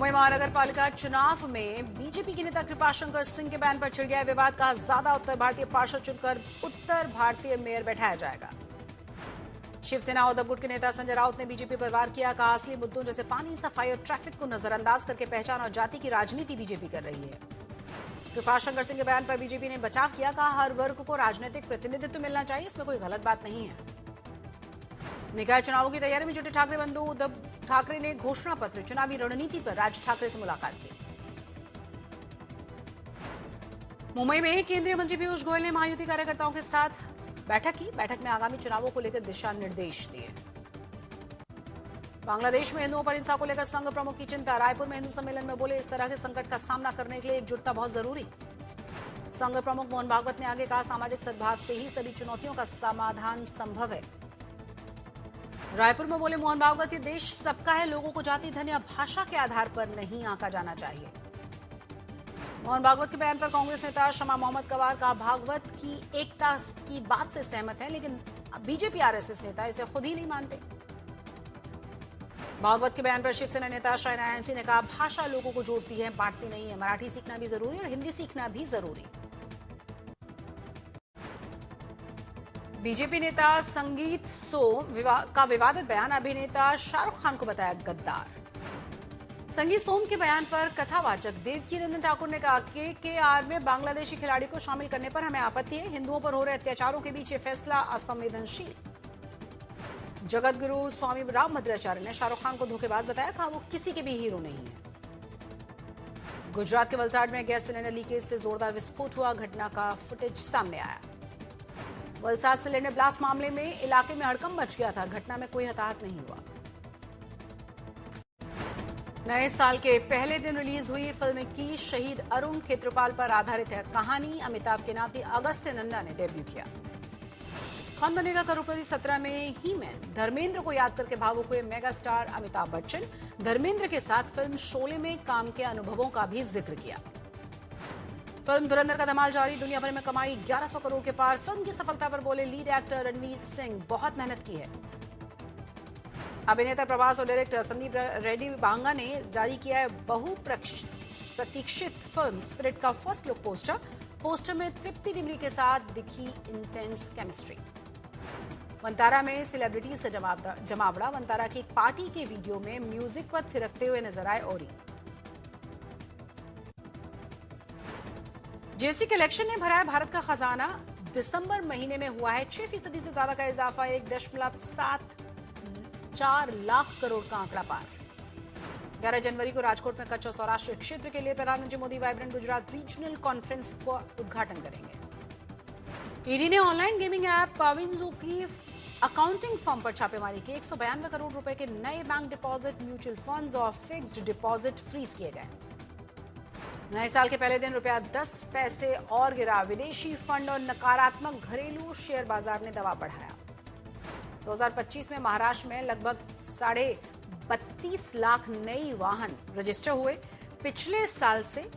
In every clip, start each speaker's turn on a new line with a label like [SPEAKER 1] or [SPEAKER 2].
[SPEAKER 1] मुंबई महानगर पालिका चुनाव में बीजेपी के नेता कृपाशंकर सिंह के बयान पर छिड़ गया विवाद का ज्यादा उत्तर भारतीय पार्षद चुनकर उत्तर भारतीय मेयर बैठाया जाएगा। शिवसेना उद्धव गुट के नेता संजय राउत ने बीजेपी पर वार किया, कहा असली मुद्दों जैसे पानी, सफाई और ट्रैफिक को नजरअंदाज करके पहचान और जाति की राजनीति बीजेपी कर रही है। कृपाशंकर सिंह के बयान पर बीजेपी ने बचाव किया, कहा हर वर्ग को राजनीतिक प्रतिनिधित्व मिलना चाहिए, इसमें कोई गलत बात नहीं है। निकाय चुनावों की तैयारी में जुटे ठाकरे बंधु उद्धव ठाकरे ने घोषणा पत्र चुनावी रणनीति पर राज ठाकरे से मुलाकात की। मुंबई में केंद्रीय मंत्री पीयूष गोयल ने महायुति कार्यकर्ताओं के साथ बैठक की। बैठक में आगामी चुनावों को लेकर दिशा निर्देश दिए। बांग्लादेश में हिंदुओं पर हिंसा को लेकर संघ प्रमुख की चिंता। रायपुर में हिंदू सम्मेलन में बोले, इस तरह के संकट का सामना करने के लिए एकजुटता बहुत जरूरी। संघ प्रमुख मोहन भागवत ने आगे कहा, सामाजिक सद्भाव से ही सभी चुनौतियों का समाधान संभव है। रायपुर में बोले मोहन भागवत, ये देश सबका है, लोगों को जाति, धन या भाषा के आधार पर नहीं आंका जाना चाहिए। मोहन भागवत के बयान पर कांग्रेस नेता शमा मोहम्मद कवार का भागवत की एकता की बात से सहमत है, लेकिन बीजेपी आरएसएस नेता इसे खुद ही नहीं मानते। भागवत के बयान पर शिवसेना नेता शायना हंसी ने कहा, भाषा लोगों को जोड़ती है, बांटती नहीं है। मराठी सीखना भी जरूरी और हिंदी सीखना भी जरूरी। बीजेपी नेता संगीत सोम का विवादित बयान, अभिनेता शाहरुख खान को बताया गद्दार। संगीत सोम के बयान पर कथावाचक देवकी नंदन ठाकुर ने कहा, केकेआर में बांग्लादेशी खिलाड़ी को शामिल करने पर हमें आपत्ति है। हिंदुओं पर हो रहे अत्याचारों के बीच ये फैसला असंवेदनशील। जगत गुरु स्वामी राम भद्राचार्य ने शाहरुख खान को धोखेबाज बताया, कहा वो किसी के भी हीरो नहीं है। गुजरात के वलसाड में गैस सिलेंडर लीकेज से जोरदार विस्फोट हुआ, घटना का फुटेज सामने आया। वलसाड सिलेंडर ब्लास्ट मामले में इलाके में हड़कंप मच गया था, घटना में कोई हताहत नहीं हुआ। नए साल के पहले दिन रिलीज हुई फिल्म की शहीद अरुण खेत्रपाल पर आधारित है कहानी। अमिताभ के नाती अगस्त्य नंदा ने डेब्यू किया। कौन बनेगा करोड़पति 17 में ही में धर्मेंद्र को याद करके भावुक हुए मेगा स्टार अमिताभ बच्चन। धर्मेंद्र के साथ फिल्म शोले में काम के अनुभवों का भी जिक्र किया। फिल्म धुरंधर का धमाल जारी, दुनिया भर में कमाई 1100 करोड़ के पार। फिल्म की सफलता पर बोले लीड एक्टर रणवीर सिंह, बहुत मेहनत की है। अभिनेता प्रभास और डायरेक्टर संदीप रेड्डी बांगा ने जारी किया है बहुप्रतीक्षित फिल्म स्पिरिट का फर्स्ट लुक पोस्टर। पोस्टर में तृप्ति डिमरी के साथ दिखी इंटेंस केमिस्ट्री। वंतारा में सेलिब्रिटीज का जमावड़ा। वंतारा की एक पार्टी के वीडियो में म्यूजिक पर थिरकते हुए नजर आए ओरी। जीएसटी कलेक्शन ने भरा है भारत का खजाना। दिसंबर महीने में हुआ है 6% से ज्यादा का इजाफा, 1.74 लाख करोड़ का आंकड़ा पार। 11 जनवरी को राजकोट में कच्छ और सौराष्ट्र क्षेत्र के लिए प्रधानमंत्री Modi vibrant Gujarat regional conference का उद्घाटन करेंगे। ईडी ने ऑनलाइन गेमिंग ऐप पाविंजो की अकाउंटिंग फर्म पर छापेमारी की। 192 करोड़ रुपए के नए बैंक डिपॉजिट, म्यूचुअल फंड्स और फिक्स्ड डिपॉजिट फ्रीज किए गए। नए साल के पहले दिन रुपया 10 पैसे और गिरा। विदेशी फंड और नकारात्मक घरेलू शेयर बाजार ने दबाव बढ़ाया। 2025 में महाराष्ट्र में लगभग 32.5 लाख नई वाहन रजिस्टर हुए, पिछले साल से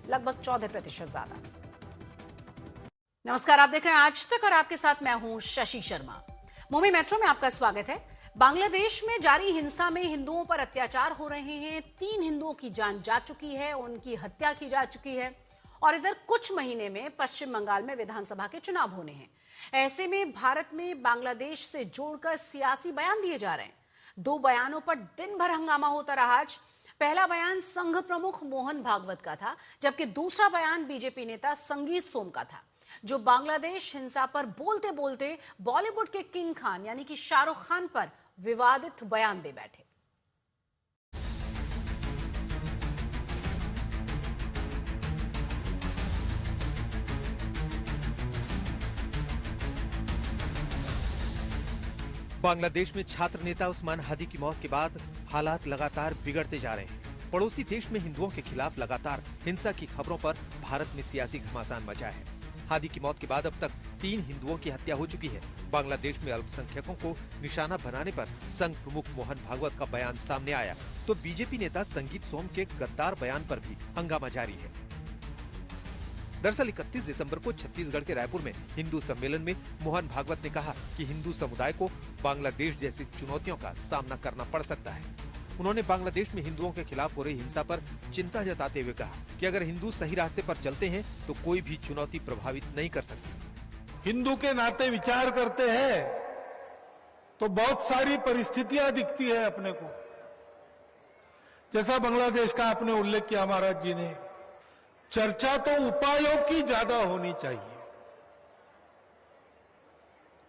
[SPEAKER 1] लगभग 14% ज्यादा। नमस्कार, आप देख रहे हैं आज तक और आपके साथ मैं हूं शशि शर्मा। मुंबई मेट्रो में आपका स्वागत है। बांग्लादेश में जारी हिंसा में हिंदुओं पर अत्याचार हो रहे हैं। 3 हिंदुओं की जान जा चुकी है, उनकी हत्या की जा चुकी है और इधर कुछ महीने में पश्चिम बंगाल में विधानसभा के चुनाव होने हैं। ऐसे में भारत में बांग्लादेश से जोड़कर सियासी बयान दिए जा रहे हैं। 2 बयानों पर दिन भर हंगामा होता रहा आज। पहला बयान संघ प्रमुख मोहन भागवत का था, जबकि दूसरा बयान बीजेपी नेता संगीत सोम का था, जो बांग्लादेश हिंसा पर बोलते बोलते बॉलीवुड के किंग खान यानी कि शाहरुख खान पर विवादित बयान दे बैठे।
[SPEAKER 2] बांग्लादेश में छात्र नेता उस्मान हादी की मौत के बाद हालात लगातार बिगड़ते जा रहे हैं। पड़ोसी देश में हिंदुओं के खिलाफ लगातार हिंसा की खबरों पर भारत में सियासी घमासान मचा है। हादी की मौत के बाद अब तक 3 हिंदुओं की हत्या हो चुकी है। बांग्लादेश में अल्पसंख्यकों को निशाना बनाने पर संघ प्रमुख मोहन भागवत का बयान सामने आया तो बीजेपी नेता संगीत सोम के गद्दार बयान पर भी हंगामा जारी है। दरअसल 31 दिसंबर को छत्तीसगढ़ के रायपुर में हिंदू सम्मेलन में मोहन भागवत ने कहा कि हिंदू समुदाय को बांग्लादेश जैसी चुनौतियों का सामना करना पड़ सकता है। उन्होंने बांग्लादेश में हिंदुओं के खिलाफ हो रही हिंसा पर चिंता जताते हुए कहा कि अगर हिंदू सही रास्ते पर चलते हैं तो कोई भी चुनौती प्रभावित नहीं कर सकती।
[SPEAKER 3] हिंदू के नाते विचार करते हैं तो बहुत सारी परिस्थितियां दिखती है अपने को, जैसा बांग्लादेश का आपने उल्लेख किया महाराज जी ने। चर्चा तो उपायों की ज्यादा होनी चाहिए,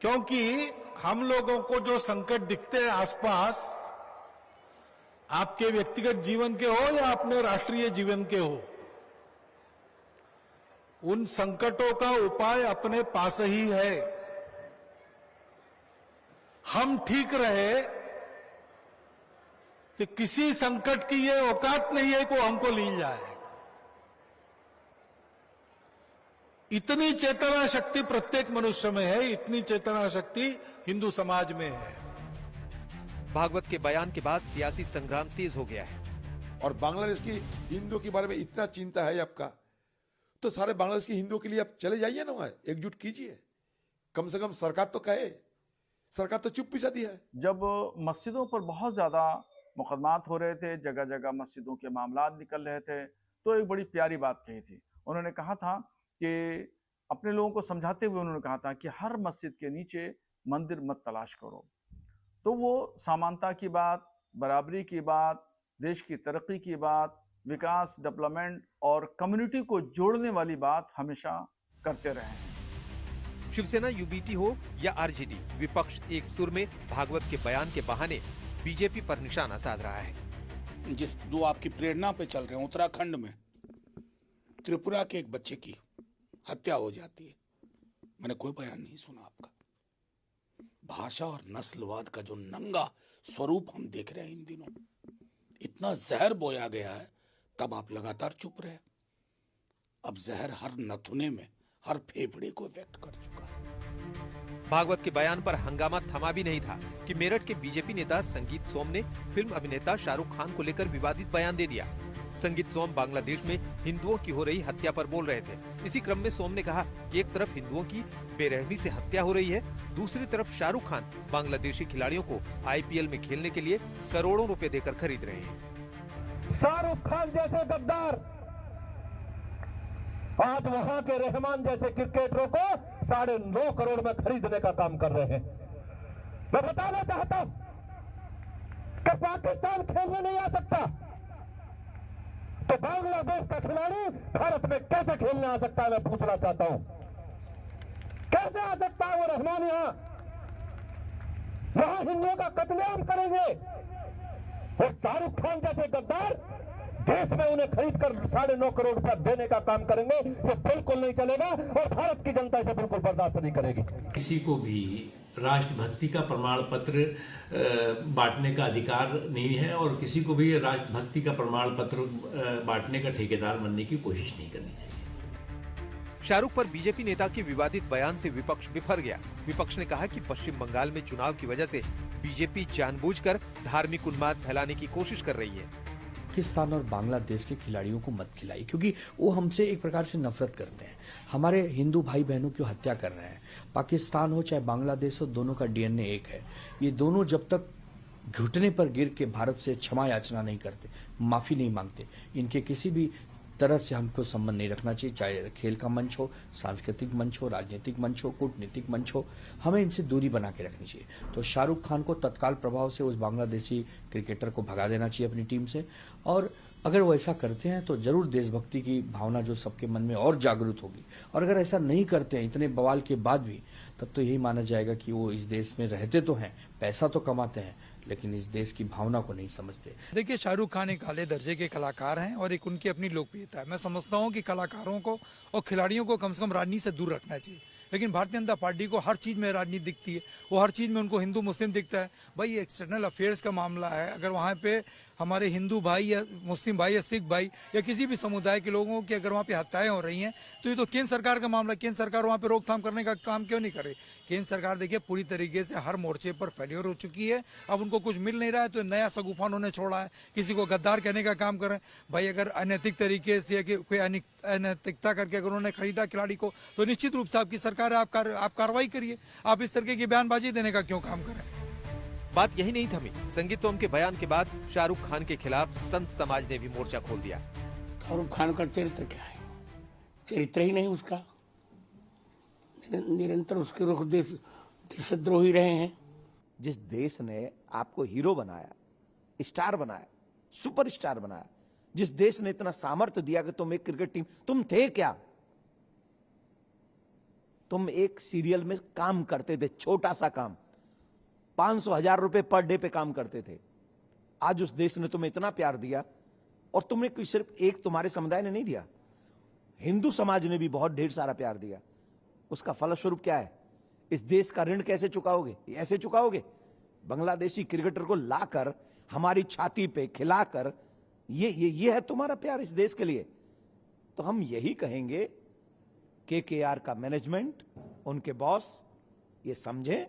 [SPEAKER 3] क्योंकि हम लोगों को जो संकट दिखते हैं आसपास, आपके व्यक्तिगत जीवन के हो या अपने राष्ट्रीय जीवन के हो, उन संकटों का उपाय अपने पास ही है। हम ठीक रहे कि किसी संकट की ये औकात नहीं है कि हमको ली जाए। इतनी चेतना शक्ति प्रत्येक मनुष्य में है, इतनी चेतना शक्ति हिंदू समाज में है।
[SPEAKER 2] भागवत के बयान के बाद सियासी संग्राम तेज हो गया है।
[SPEAKER 4] और बांग्लादेश की हिंदुओं के बारे में इतना चिंता है आपका, तो सारे बांग्लादेश के हिंदुओं के लिए आप चले जाइए ना, वहां एकजुट कीजिए। कम से कम सरकार तो कहे, सरकार तो चुप पिसा दी है।
[SPEAKER 5] जब मस्जिदों पर बहुत ज्यादा मुकदमात हो रहे थे, जगह जगह मस्जिदों के मामलात निकल रहे थे, तो एक बड़ी प्यारी बात कही थी। उन्होंने कहा था कि अपने लोगों को समझाते हुए उन्होंने कहा था कि हर मस्जिद के नीचे मंदिर मत तलाश करो। तो वो समानता की बात, बराबरी की बात, देश की तरक्की की बात, विकास, डेवलपमेंट और कम्युनिटी को जोड़ने वाली बात हमेशा करते रहे हैं।
[SPEAKER 2] शिवसेना यूबीटी हो या आरजेडी, विपक्ष एक सुर में भागवत के बयान के बहाने बीजेपी पर निशाना साध रहा है।
[SPEAKER 6] जिस जो आपकी प्रेरणा पे चल रहे हैं, उत्तराखंड में त्रिपुरा के एक बच्चे की हत्या हो जाती है, मैंने कोई बयान नहीं सुना आपका। भाषा और नस्लवाद का जो नंगा स्वरूप हम देख रहे हैं इन दिनों, इतना जहर बोया गया है, तब आप लगातार चुप रहे। अब जहर हर नथुने में, हर फेफड़े को इफेक्ट कर चुका है।
[SPEAKER 2] भागवत के बयान पर हंगामा थमा भी नहीं था कि मेरठ के बीजेपी नेता संगीत सोम ने फिल्म अभिनेता शाहरुख खान को लेकर विवादित बयान दे दिया। संगीत सोम बांग्लादेश में हिंदुओं की हो रही हत्या पर बोल रहे थे। इसी क्रम में सोम ने कहा कि एक तरफ हिंदुओं की बेरहमी से हत्या हो रही है, दूसरी तरफ शाहरुख खान बांग्लादेशी खिलाड़ियों को आईपीएल में खेलने के लिए करोड़ों रुपए देकर खरीद रहे हैं।
[SPEAKER 7] शाहरुख खान जैसे गद्दार आज वहां के रहमान जैसे क्रिकेटरों को 9.5 करोड़ में खरीदने का काम कर रहे हैं। मैं बताना चाहता हूं कि पाकिस्तान खेलने नहीं आ सकता, तो बांग्लादेश का खिलाड़ी भारत में कैसे खेलने आ सकता है, मैं पूछना चाहता हूं। कैसे आ सकता है वो रहमान वहां हिंदुओं का कत्लेआम करेंगे, और शाहरुख खान जैसे गद्दार देश में उन्हें खरीद कर 9.5 करोड़ रुपया देने का काम करेंगे। ये बिल्कुल नहीं चलेगा और भारत की जनता इसे बिल्कुल बर्दाश्त नहीं करेगी।
[SPEAKER 8] किसी को भी राष्ट्रभक्ति का प्रमाण पत्र बांटने का अधिकार नहीं है और किसी को भी राष्ट्रभक्ति का प्रमाण पत्र बांटने का ठेकेदार बनने की कोशिश नहीं करनी चाहिए।
[SPEAKER 2] शाहरुख पर बीजेपी नेता के विवादित बयान से विपक्ष बिफर गया। विपक्ष ने कहा कि पश्चिम बंगाल में चुनाव की वजह से बीजेपी जानबूझकर धार्मिक उन्माद फैलाने की कोशिश कर रही है।
[SPEAKER 9] पाकिस्तान और बांग्लादेश के खिलाड़ियों को मत खिलाई, क्योंकि वो हमसे एक प्रकार से नफरत करते हैं। हमारे हिंदू भाई बहनों की हत्या कर रहे हैं। पाकिस्तान हो चाहे बांग्लादेश हो, दोनों का डीएनए एक है। ये दोनों जब तक घुटने पर गिर के भारत से क्षमा याचना नहीं करते, माफी नहीं मांगते, इनके किसी भी तरह से हमको संबंध नहीं रखना चाहिए। चाहे खेल का मंच हो, सांस्कृतिक मंच हो, राजनीतिक मंच हो, कूटनीतिक मंच हो, हमें इनसे दूरी बना के रखनी चाहिए। तो शाहरुख खान को तत्काल प्रभाव से उस बांग्लादेशी क्रिकेटर को भगा देना चाहिए अपनी टीम से। और अगर वो ऐसा करते हैं तो जरूर देशभक्ति की भावना जो सबके मन में और जागरूक होगी। और अगर ऐसा नहीं करते हैं इतने बवाल के बाद भी, तब तो यही माना जाएगा कि वो इस देश में रहते तो हैं, पैसा तो कमाते हैं, लेकिन इस देश की भावना को नहीं समझते।
[SPEAKER 10] देखिए, शाहरुख खान एक आले दर्जे के कलाकार हैं और एक उनकी अपनी लोकप्रियता है। मैं समझता हूं कि कलाकारों को और खिलाड़ियों को कम से कम राजनीति से दूर रखना चाहिए। लेकिन भारतीय जनता पार्टी को हर चीज़ में राजनीति दिखती है, वो हर चीज़ में उनको हिंदू मुस्लिम दिखता है। भाई ये एक्सटर्नल अफेयर्स का मामला है, अगर वहाँ पे हमारे हिंदू भाई या मुस्लिम भाई या सिख भाई या किसी भी समुदाय के लोगों की अगर वहाँ पे हत्याएं हो रही हैं, तो ये तो केंद्र सरकार का मामला। केंद्र सरकार वहाँ पे रोकथाम करने का काम क्यों नहीं करे? केंद्र सरकार देखिए पूरी तरीके से हर मोर्चे पर फेल्योर हो चुकी है। अब उनको कुछ मिल नहीं रहा है तो नया सगुफा उन्होंने छोड़ा है, किसी को गद्दार कहने का काम कर रहे हैं। भाई अगर अनैतिक तरीके से कोई अनैतिकता करके अगर उन्होंने खरीदा खिलाड़ी को, तो निश्चित रूप से आपकी सरकार है, आप कार्रवाई करिए। आप इस तरीके की बयानबाजी देने का क्यों काम करें?
[SPEAKER 2] बात यही नहीं थमी। संगीत ओम के बयान के बाद शाहरुख खान के खिलाफ संत समाज ने भी मोर्चा खोल दिया।
[SPEAKER 6] शाहरुख खान का चरित्र क्या है? चरित्र ही नहीं उसका। निरंतर उसके रुख देशद्रोही रहे हैं।
[SPEAKER 11] जिस देश ने आपको हीरो बनाया, स्टार बनाया, सुपरस्टार बनाया, जिस देश ने इतना सामर्थ्य दिया कि तुम एक क्रिकेट टीम, तुम थे क्या? तुम एक सीरियल में काम करते थे, छोटा सा काम, 500,000 रुपए पर डे पे काम करते थे। आज उस देश ने तुम्हें इतना प्यार दिया, और तुमने कोई सिर्फ एक तुम्हारे समुदाय ने नहीं दिया, हिंदू समाज ने भी बहुत ढेर सारा प्यार दिया। उसका फलस्वरूप क्या है? इस देश का ऋण कैसे चुकाओगे? ऐसे चुकाओगे? बांग्लादेशी क्रिकेटर को लाकर हमारी छाती पे खिलाकर, ये है तुम्हारा प्यार इस देश के लिए? तो हम यही कहेंगे, KKR का मैनेजमेंट, उनके बॉस ये समझें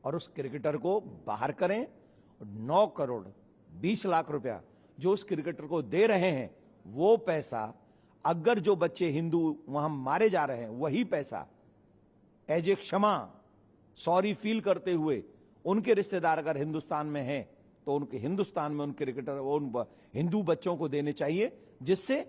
[SPEAKER 11] और उस क्रिकेटर को बाहर करें। 9 करोड़ 20 लाख रुपया जो उस क्रिकेटर को दे रहे हैं, वो पैसा अगर जो बच्चे हिंदू वहां मारे जा रहे हैं, वही पैसा एज ए क्षमा, सॉरी फील करते हुए उनके रिश्तेदार अगर हिंदुस्तान में हैं, तो उनके हिंदुस्तान में उन क्रिकेटर, उन हिंदू बच्चों को देने चाहिए, जिससे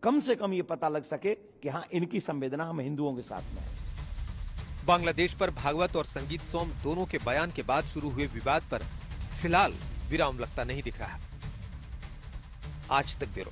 [SPEAKER 11] कम से कम ये पता लग सके कि हाँ, इनकी संवेदना हम हिंदुओं के साथ में है।
[SPEAKER 2] बांग्लादेश पर भागवत और संगीत सोम दोनों के बयान के बाद शुरू हुए विवाद पर फिलहाल विराम लगता नहीं दिख रहा। आज तक ब्यूरो।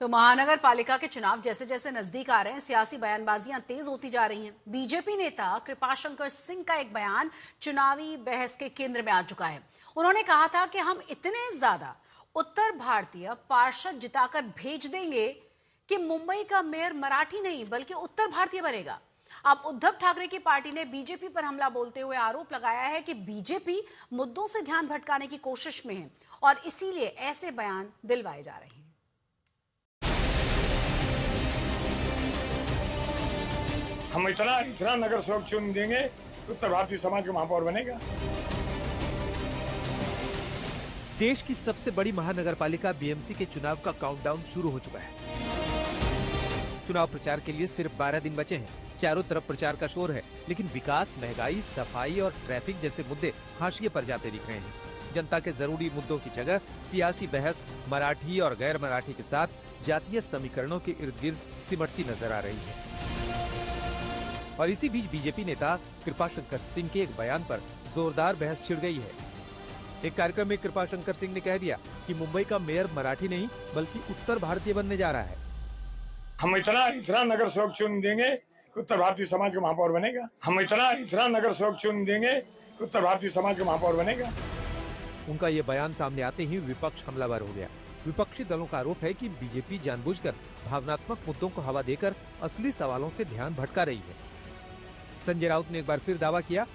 [SPEAKER 1] तो महानगर पालिका के चुनाव जैसे जैसे नजदीक आ रहे हैं, सियासी बयानबाजियां तेज होती जा रही हैं। बीजेपी नेता कृपाशंकर सिंह का एक बयान चुनावी बहस के केंद्र में आ चुका है। उन्होंने कहा था कि हम इतने ज्यादा उत्तर भारतीय पार्षद जिताकर भेज देंगे कि मुंबई का मेयर मराठी नहीं बल्कि उत्तर भारतीय बनेगा। अब उद्धव ठाकरे की पार्टी ने बीजेपी पर हमला बोलते हुए आरोप लगाया है कि बीजेपी मुद्दों से ध्यान भटकाने की कोशिश में है और इसीलिए ऐसे बयान दिलवाए जा रहे हैं।
[SPEAKER 12] हम इतना नगर सेवक चुन देंगे, उत्तर भारतीय समाज का महापौर बनेगा।
[SPEAKER 2] देश की सबसे बड़ी महानगरपालिका बीएमसी के चुनाव का काउंटडाउन शुरू हो चुका है। चुनाव प्रचार के लिए सिर्फ 12 दिन बचे हैं। चारों तरफ प्रचार का शोर है, लेकिन विकास, महंगाई, सफाई और ट्रैफिक जैसे मुद्दे हाशिए पर जाते दिख रहे हैं। जनता के जरूरी मुद्दों की जगह सियासी बहस मराठी और गैर मराठी के साथ जातीय समीकरणों के इर्द गिर्द सिमटती नजर आ रही है। और इसी बीच बीजेपी नेता कृपाशंकर सिंह के एक बयान पर जोरदार बहस छिड़ गई है। एक कार्यक्रम में कृपाशंकर सिंह ने कह दिया कि मुंबई का मेयर मराठी नहीं बल्कि उत्तर भारतीय बनने जा रहा है।
[SPEAKER 12] हम इतना नगर सेवक चुन देंगे, उत्तर भारतीय समाज का महापौर बनेगा। हम इतना नगर सेवक चुन देंगे, उत्तर भारतीय समाज का महापौर बनेगा।
[SPEAKER 2] उनका ये बयान सामने आते ही विपक्ष हमलावर हो गया। विपक्षी दलों का आरोप है कि बीजेपी जानबूझकर भावनात्मक मुद्दों को हवा देकर असली सवालों से ध्यान भटका रही है। संजय राउत ने एक बार फिर दावा किया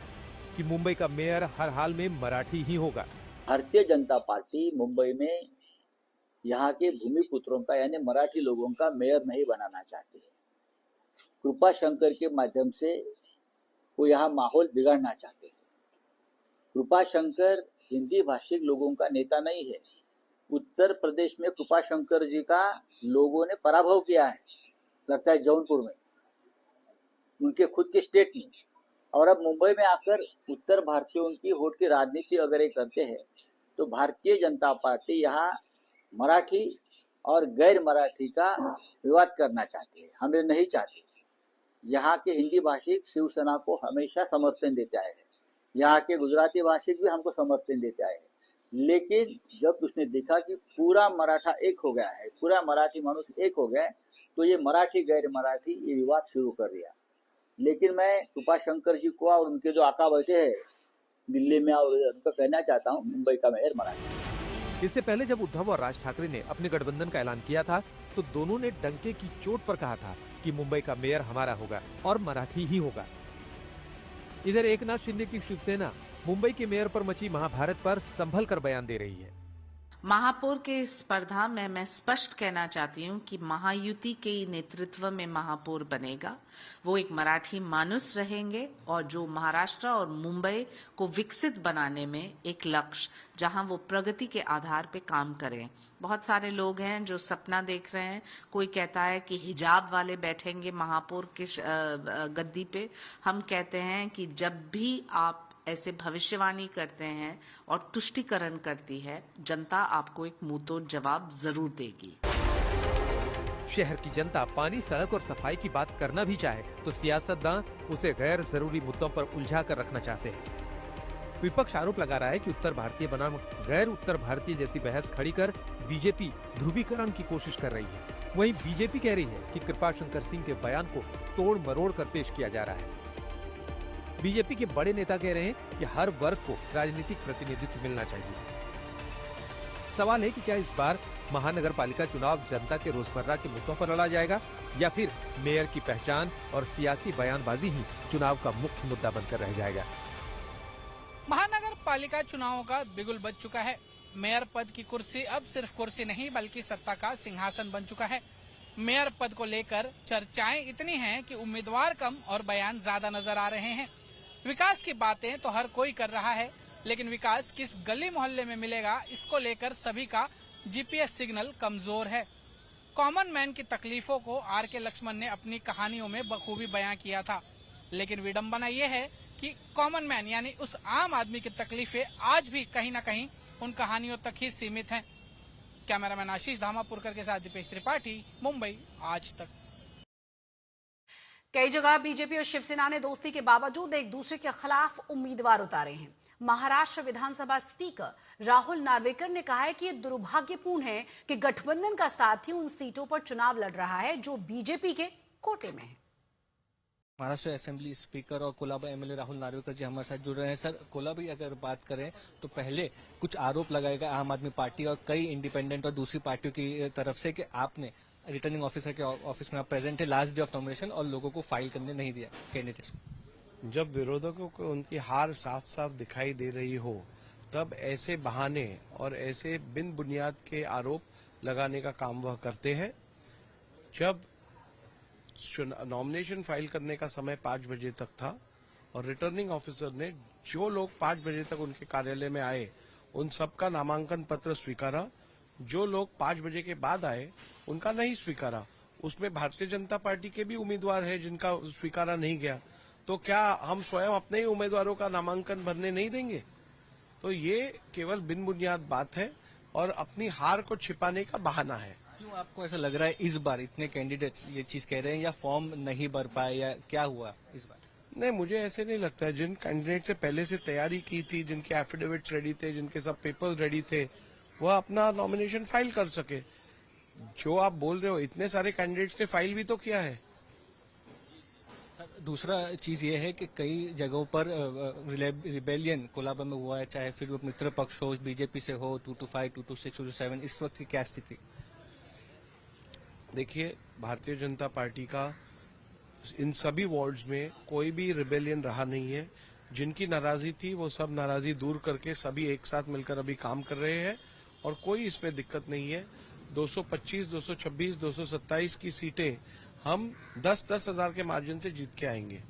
[SPEAKER 2] कि मुंबई का मेयर हर हाल में मराठी ही होगा।
[SPEAKER 13] भारतीय जनता पार्टी मुंबई में यहाँ के भूमिपुत्रों का यानी मराठी लोगों का मेयर नहीं बनाना चाहती है। कृपाशंकर के माध्यम से वो यहाँ माहौल बिगाड़ना चाहते हैं। कृपाशंकर हिंदी भाषिक लोगों का नेता नहीं है। उत्तर प्रदेश में कृपाशंकर जी का लोगों ने पराभव किया है, लगता है जौनपुर में, उनके खुद के स्टेट में। और अब मुंबई में आकर उत्तर भारतीयों की वोट की राजनीति अगर ये करते हैं, तो भारतीय जनता पार्टी यहाँ मराठी और गैर मराठी का विवाद करना चाहती है। हम ये नहीं चाहते। यहाँ के हिंदी भाषिक शिवसेना को हमेशा समर्थन देते आए हैं, यहाँ के गुजराती भाषिक भी हमको समर्थन देते आए हैं। लेकिन जब उसने देखा कि पूरा मराठा एक हो गया है, पूरा मराठी मानुष एक हो गया है, तो ये मराठी गैर मराठी ये विवाद शुरू कर दिया। लेकिन मैं कृपाशंकर जी को और उनके जो आका बैठे हैं दिल्ली में और उनको कहना चाहता हूँ, मुंबई का मेयर मराठी।
[SPEAKER 2] इससे पहले जब उद्धव और राज ठाकरे ने अपने गठबंधन का ऐलान किया था, तो दोनों ने डंके की चोट पर कहा था कि मुंबई का मेयर हमारा होगा और मराठी ही होगा। इधर एकनाथ शिंदे की शिवसेना मुंबई के मेयर पर मची महाभारत पर संभल कर बयान दे रही है।
[SPEAKER 14] महापौर के स्पर्धा में मैं स्पष्ट कहना चाहती हूँ कि महायुति के नेतृत्व में महापौर बनेगा। वो एक मराठी मानुस रहेंगे और जो महाराष्ट्र और मुंबई को विकसित बनाने में एक लक्ष्य, जहां वो प्रगति के आधार पे काम करें। बहुत सारे लोग हैं जो सपना देख रहे हैं। कोई कहता है कि हिजाब वाले बैठेंगे महापौर के गद्दी पे। हम कहते हैं कि जब भी आप ऐसे भविष्यवाणी करते हैं और तुष्टीकरण करती है, जनता आपको एक मुंहतोड़ जवाब जरूर देगी।
[SPEAKER 2] शहर की जनता पानी, सड़क और सफाई की बात करना भी चाहे तो सियासतदान उसे गैर जरूरी मुद्दों पर उलझा कर रखना चाहते हैं। विपक्ष आरोप लगा रहा है कि उत्तर भारतीय बनाम गैर उत्तर भारतीय जैसी बहस खड़ी कर बीजेपी ध्रुवीकरण की कोशिश कर रही है। वहीं बीजेपी कह रही है कि कृपाशंकर सिंह के बयान को तोड़ मरोड़ कर पेश किया जा रहा है। बीजेपी के बड़े नेता कह रहे हैं कि हर वर्ग को राजनीतिक प्रतिनिधित्व मिलना चाहिए। सवाल है कि क्या इस बार महानगर पालिका चुनाव जनता के रोजमर्रा के मुद्दों पर लड़ा जाएगा या फिर मेयर की पहचान और सियासी बयानबाजी ही चुनाव का मुख्य मुद्दा बनकर रह जाएगा।
[SPEAKER 15] महानगर पालिका चुनावों का बिगुल बज चुका है। मेयर पद की कुर्सी अब सिर्फ कुर्सी नहीं बल्कि सत्ता का सिंहासन बन चुका है। मेयर पद को लेकर चर्चाएं इतनी हैं कि उम्मीदवार कम और बयान ज्यादा नजर आ रहे हैं। विकास की बातें तो हर कोई कर रहा है, लेकिन विकास किस गली मोहल्ले में मिलेगा, इसको लेकर सभी का जीपीएस सिग्नल कमजोर है। कॉमन मैन की तकलीफों को आर.के. लक्ष्मण ने अपनी कहानियों में बखूबी बयां किया था, लेकिन विडंबना ये है कि कॉमन मैन यानी उस आम आदमी की तकलीफें आज भी कहीं न कहीं उन कहानियों तक ही सीमित हैं। कैमरामैन आशीष धामापुरकर के साथ दीपेश त्रिपाठी, मुंबई, आज तक।
[SPEAKER 1] कई जगह बीजेपी और शिवसेना ने दोस्ती के बावजूद एक दूसरे के खिलाफ उम्मीदवार उतारे हैं। महाराष्ट्र विधानसभा स्पीकर राहुल नार्वेकर ने कहा है कि ये दुर्भाग्यपूर्ण है कि गठबंधन का साथी उन सीटों पर चुनाव लड़ रहा है जो बीजेपी के कोटे में है।
[SPEAKER 16] महाराष्ट्र असेंबली स्पीकर और कोलाबा एमएलए राहुल नार्वेकर जी हमारे साथ जुड़ रहे हैं। सर, कोलाबा अगर बात करें तो पहले कुछ आरोप लगाए गए आम आदमी पार्टी और कई इंडिपेंडेंट और दूसरी पार्टियों की तरफ से कि आपने रिटर्निंग ऑफिसर के ऑफिस में आप प्रेजेंट है लास्ट डे ऑफ नॉमिनेशन और लोगों को फाइल करने नहीं दिया कैंडिडेट्स को।
[SPEAKER 17] जब विरोधकों को उनकी हार साफ साफ दिखाई दे रही हो तब ऐसे बहाने और ऐसे बिन बुनियाद के आरोप लगाने का काम वह करते हैं। जब नॉमिनेशन फाइल करने का समय 5 बजे तक था और रिटर्निंग ऑफिसर ने जो लोग 5 बजे तक उनके कार्यालय में आए उन सबका नामांकन पत्र स्वीकारा, जो लोग 5 बजे के बाद आए उनका नहीं स्वीकारा। उसमें भारतीय जनता पार्टी के भी उम्मीदवार है जिनका स्वीकारा नहीं गया, तो क्या हम स्वयं अपने ही उम्मीदवारों का नामांकन भरने नहीं देंगे? तो ये केवल बिन बुनियाद बात है और अपनी हार को छिपाने का बहाना है।
[SPEAKER 16] क्यों आपको ऐसा लग रहा है इस बार इतने कैंडिडेट्स ये चीज कह रहे हैं, या फॉर्म नहीं भर पाए, या क्या हुआ इस बार?
[SPEAKER 17] नहीं, मुझे ऐसे नहीं लगता है। जिन कैंडिडेट से पहले से तैयारी की थी, जिनके एफिडेविट्स रेडी थे, जिनके सब पेपर्स रेडी थे, वह अपना नॉमिनेशन फाइल कर सके। जो आप बोल रहे हो इतने सारे कैंडिडेट्स ने फाइल भी तो किया है।
[SPEAKER 16] दूसरा चीज ये है कि कई जगहों पर रिबेलियन कोलाबा में हुआ है, चाहे फिर वो मित्र पक्ष हो, बीजेपी से हो, 225, 226, 227, इस वक्त की क्या स्थिति?
[SPEAKER 17] देखिए, भारतीय जनता पार्टी का इन सभी वार्ड्स में कोई भी रिबेलियन रहा नहीं है। जिनकी नाराजगी थी वो सब नाराजगी दूर करके सभी एक साथ मिलकर अभी काम कर रहे हैं और कोई इसमें दिक्कत नहीं है। 225, 226, 227 की सीटें हम 10-10 हजार के मार्जिन से जीत के आएंगे।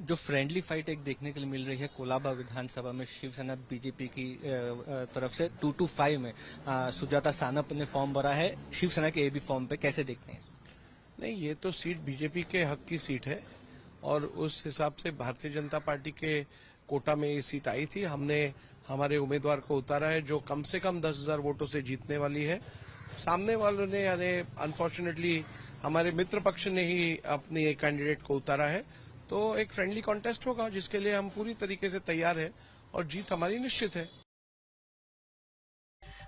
[SPEAKER 16] जो फ्रेंडली फाइट एक देखने के लिए मिल रही है कोलाबा विधानसभा में शिवसेना बीजेपी की तरफ से 225 में सुजाता सानप ने फॉर्म भरा है शिवसेना के एबी फॉर्म पे, कैसे देखते हैं?
[SPEAKER 17] नहीं, ये तो सीट बीजेपी के हक की सीट है और उस हिसाब से भारतीय जनता पार्टी के कोटा में ये सीट आई थी। हमने हमारे उम्मीदवार को उतारा है जो कम से कम 10,000 वोटों से जीतने वाली है। सामने वालों ने यानी अनफॉर्चुनेटली हमारे मित्र पक्ष ने ही अपनी एक कैंडिडेट को उतारा है। तो एक फ्रेंडली कॉन्टेस्ट होगा जिसके लिए हम पूरी तरीके से तैयार हैं और जीत हमारी निश्चित है।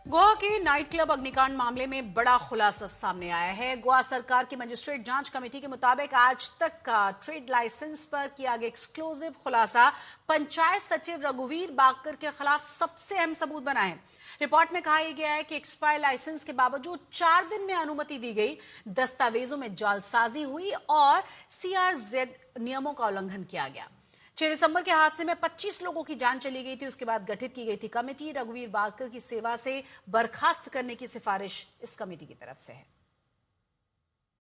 [SPEAKER 1] गोवा के नाइट क्लब अग्निकांड मामले में बड़ा खुलासा सामने आया है। गोवा सरकार की मजिस्ट्रेट जांच कमेटी के मुताबिक आज तक का ट्रेड लाइसेंस पर किया गया एक्सक्लूसिव खुलासा पंचायत सचिव रघुवीर बाकर के खिलाफ सबसे अहम सबूत बना है। रिपोर्ट में कहा गया है कि एक्सपायर लाइसेंस के बावजूद 4 दिन में अनुमति दी गई, दस्तावेजों में जालसाजी हुई और CRZ नियमों का उल्लंघन किया गया। 6 दिसंबर के हादसे में 25 लोगों की जान चली गई थी। उसके बाद गठित की गई थी कमेटी। रघुवीर बाकर की सेवा से बर्खास्त करने की सिफारिश इस कमेटी की तरफ से है।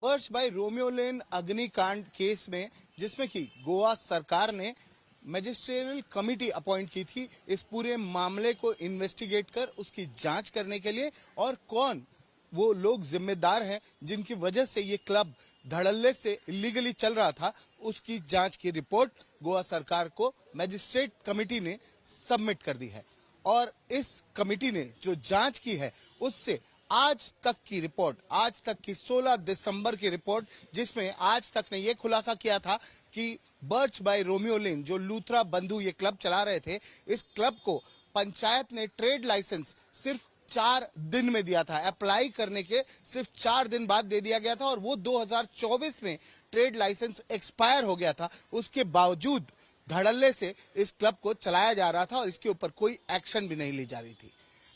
[SPEAKER 18] वर्ष बाय रोमियो लेन अग्निकांड केस में, जिसमें कि गोवा सरकार ने मैजिस्ट्रियल कमेटी अपॉइंट की थी इस पूरे मामले को इन्वेस्टिगेट कर उसकी जांच करने के लिए, और कौन वो लोग जिम्मेदार हैं जिनकी वजह से ये क्लब धड़ल्ले से इलीगली चल रहा था, उसकी जांच की रिपोर्ट गोवा सरकार को मैजिस्ट्रेट कमेटी ने सबमिट कर दी है। और इस कमेटी ने जो जांच की है उससे आज तक की रिपोर्ट, आज तक की 16 दिसंबर की रिपोर्ट, जिसमें आज तक ने यह खुलासा किया था कि बर्च बाय रोमियो लेन जो लूथरा बंधु ये क्लब चला रहे थे, इस क्लब को पंचायत ने ट्रेड लाइसेंस सिर्फ 4 दिन में दिया था। अप्लाई करने के सिर्फ 4 दिन बाद दे दिया गया था और वो 2024 में ट्रेड लाइसेंस एक्सपायर हो गया था। उसके बावजूद धड़ल्ले से इस क्लब को चलाया जा रहा था और इसके ऊपर कोई एक्शन भी नहीं ली जा रही थी।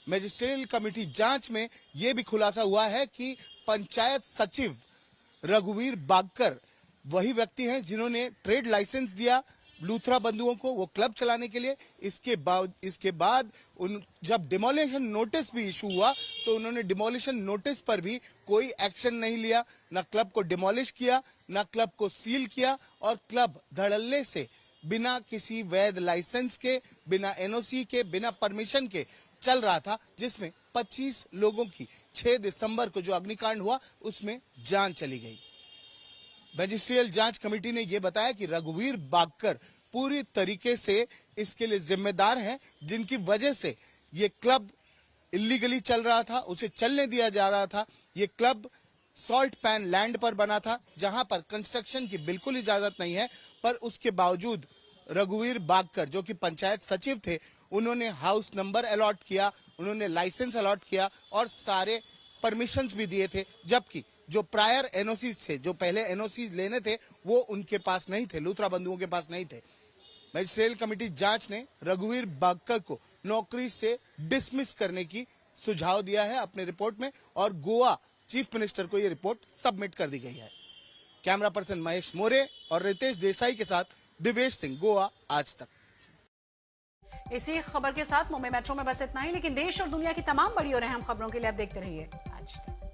[SPEAKER 18] मैजिस्ट्रियल कमेटी जांच में यह भी खुलासा हुआ है कि पंचायत सचिव रघुवीर बागकर वही व्यक्ति हैं जिन्होंने ट्रेड लाइसेंस दिया लूथरा बंधुओं को वो क्लब चलाने के लिए। इसके बाद जब डिमोलिशन नोटिस भी इशू हुआ तो उन्होंने डिमोलिशन नोटिस पर भी कोई एक्शन नहीं लिया, न क्लब को डिमोलिश किया, न क्लब को सील किया और क्लब धड़ल्ले से बिना किसी वैध लाइसेंस के, बिना एनओसी के, बिना परमिशन के चल रहा था, जिसमें 25 लोगों की 6 दिसंबर को जो अग्निकांड हुआ उसमें जान चली गई। मैजिस्ट्रियल जांच कमेटी ने यह बताया कि रघुवीर बागकर पूरी तरीके से इसके लिए जिम्मेदार हैं, जिनकी वजह से ये क्लब इलीगली चल रहा था, उसे चलने दिया जा रहा था। ये क्लब सॉल्ट पैन लैंड पर बना था जहां पर कंस्ट्रक्शन की बिल्कुल इजाजत नहीं है, पर उसके बावजूद रघुवीर बागकर जो कि पंचायत सचिव थे, उन्होंने हाउस नंबर अलॉट किया, उन्होंने लाइसेंस अलॉट किया और सारे परमिशंस भी दिए थे, जबकि जो प्रायर एनओसी थे, जो पहले एनओसी लेने थे, वो उनके पास नहीं थे, लूथरा बंधुओं के पास नहीं थे। मैजिस्ट्रियल कमेटी जांच ने रघुवीर बागकर को नौकरी से डिसमिस करने की सुझाव दिया है अपने रिपोर्ट में और गोवा चीफ मिनिस्टर को यह रिपोर्ट सबमिट कर दी गई है। कैमरा पर्सन महेश मोरे और रितेश देसाई के साथ दिवेश सिंह, गोवा आज तक।
[SPEAKER 1] इसी खबर के साथ मुंबई मेट्रो में बस इतना ही, लेकिन देश और दुनिया की तमाम बड़ी और अहम खबरों के लिए आप देखते रहिए आज तक।